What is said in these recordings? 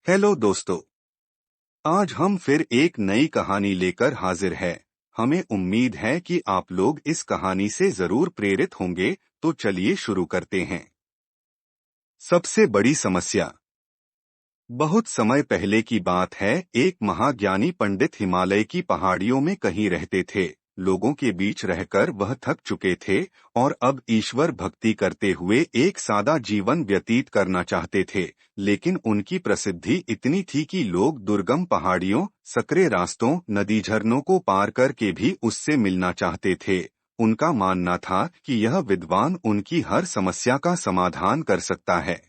Hello दोस्तों। आज हम फिर एक नई कहानी लेकर हाजिर हैं। हमें उम्मीद है कि आप लोग इस कहानी से जरूर प्रेरित होंगे। तो चलिए शुरू करते हैं। सबसे बड़ी समस्या। बहुत समय पहले की बात है। एक महाज्ञानी पंडित हिमालय की पहाड़ियों में कहीं रहते थे। लोगों के बीच रहकर वह थक चुके थे और अब ईश्वर भक्ति करते हुए एक सादा जीवन व्यतीत करना चाहते थे। लेकिन उनकी प्रसिद्धि इतनी थी कि लोग दुर्गम पहाड़ियों, सकरे रास्तों, नदी झरनों को पार करके भी उससे मिलना चाहते थे। उनका मानना था कि यह विद्वान उनकी हर समस्या का समाधान कर सकता है।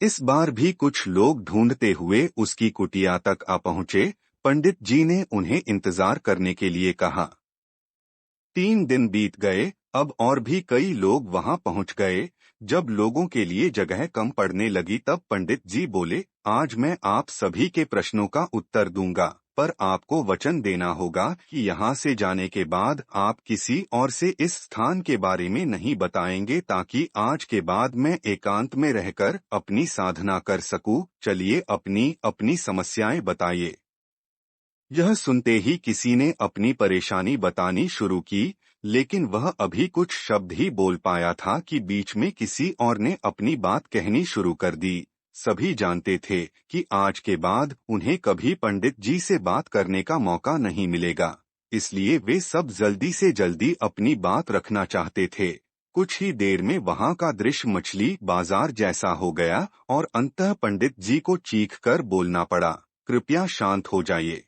इस बार भी कुछ लोग ढूंढते हुए उसकी कुटिया तक आ पहुंचे। पंडित जी ने उन्हें इंतजार करने के लिए कहा। 3 दिन बीत गए। अब और भी कई लोग वहां पहुंच गए। जब लोगों के लिए जगह कम पड़ने लगी तब पंडित जी बोले, आज मैं आप सभी के प्रश्नों का उत्तर दूंगा, पर आपको वचन देना होगा कि यहाँ से जाने के बाद आप किसी और से इस स्थान के बारे में नहीं बताएंगे, ताकि आज के बाद मैं एकांत में रहकर अपनी साधना कर सकूं। चलिए अपनी अपनी समस्याएं बताइए। यह सुनते ही किसी ने अपनी परेशानी बतानी शुरू की, लेकिन वह अभी कुछ शब्द ही बोल पाया था कि बीच में किसी और ने अपनी बात कहनी शुरू कर दी। सभी जानते थे कि आज के बाद उन्हें कभी पंडित जी से बात करने का मौका नहीं मिलेगा, इसलिए वे सब जल्दी से जल्दी अपनी बात रखना चाहते थे। कुछ ही देर में वहां का दृश्य मछली बाजार जैसा हो गया और अंततः पंडित जी को चीख कर बोलना पड़ा, कृपया शांत हो जाइए।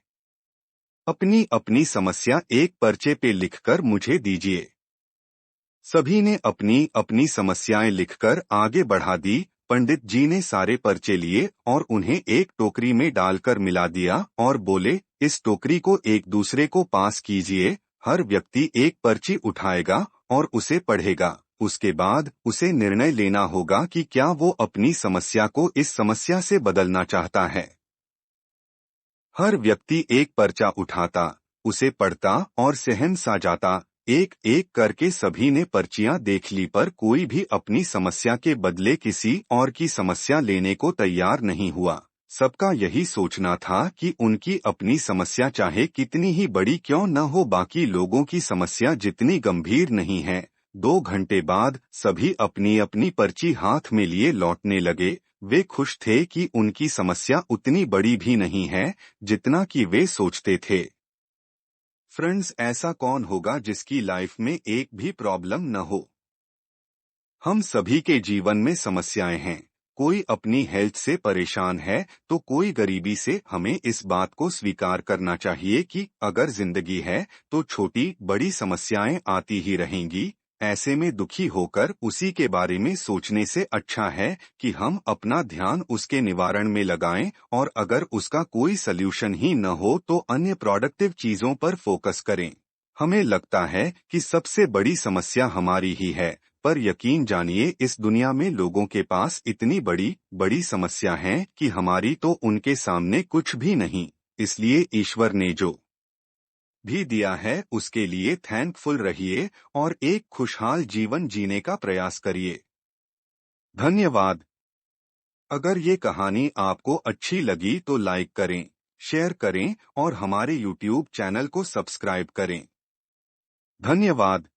अपनी अपनी समस्या एक पर्चे पे लिखकर मुझे दीजिए। सभी ने अपनी अपनी समस्याएं लिखकर आगे बढ़ा दी। पंडित जी ने सारे पर्चे लिए और उन्हें एक टोकरी में डालकर मिला दिया और बोले, इस टोकरी को एक दूसरे को पास कीजिए। हर व्यक्ति एक पर्ची उठाएगा और उसे पढ़ेगा। उसके बाद उसे निर्णय लेना होगा कि क्या वो अपनी समस्या को इस समस्या से बदलना चाहता है। हर व्यक्ति एक पर्चा उठाता, उसे पढ़ता और सहम सा जाता। एक एक करके सभी ने पर्चियां देख ली, पर कोई भी अपनी समस्या के बदले किसी और की समस्या लेने को तैयार नहीं हुआ। सबका यही सोचना था कि उनकी अपनी समस्या चाहे कितनी ही बड़ी क्यों न हो, बाकी लोगों की समस्या जितनी गंभीर नहीं है। 2 घंटे बाद सभी अपनी अपनी पर्ची हाथ में लिए लौटने लगे। वे खुश थे कि उनकी समस्या उतनी बड़ी भी नहीं है जितना कि वे सोचते थे। फ्रेंड्स, ऐसा कौन होगा जिसकी लाइफ में एक भी प्रॉब्लम न हो? हम सभी के जीवन में समस्याएं हैं। कोई अपनी हेल्थ से परेशान है तो कोई गरीबी से। हमें इस बात को स्वीकार करना चाहिए कि अगर जिंदगी है तो छोटी बड़ी समस्याएं आती ही रहेंगी। ऐसे में दुखी होकर उसी के बारे में सोचने से अच्छा है कि हम अपना ध्यान उसके निवारण में लगाएं, और अगर उसका कोई सल्यूशन ही न हो तो अन्य प्रोडक्टिव चीजों पर फोकस करें। हमें लगता है कि सबसे बड़ी समस्या हमारी ही है, पर यकीन जानिए इस दुनिया में लोगों के पास इतनी बड़ी बड़ी समस्या हैं कि हमारी तो उनके सामने कुछ भी नहीं। इसलिए ईश्वर ने जो भी दिया है उसके लिए थैंकफुल रहिए और एक खुशहाल जीवन जीने का प्रयास करिए। धन्यवाद। अगर ये कहानी आपको अच्छी लगी तो लाइक करें, शेयर करें और हमारे YouTube चैनल को सब्सक्राइब करें। धन्यवाद।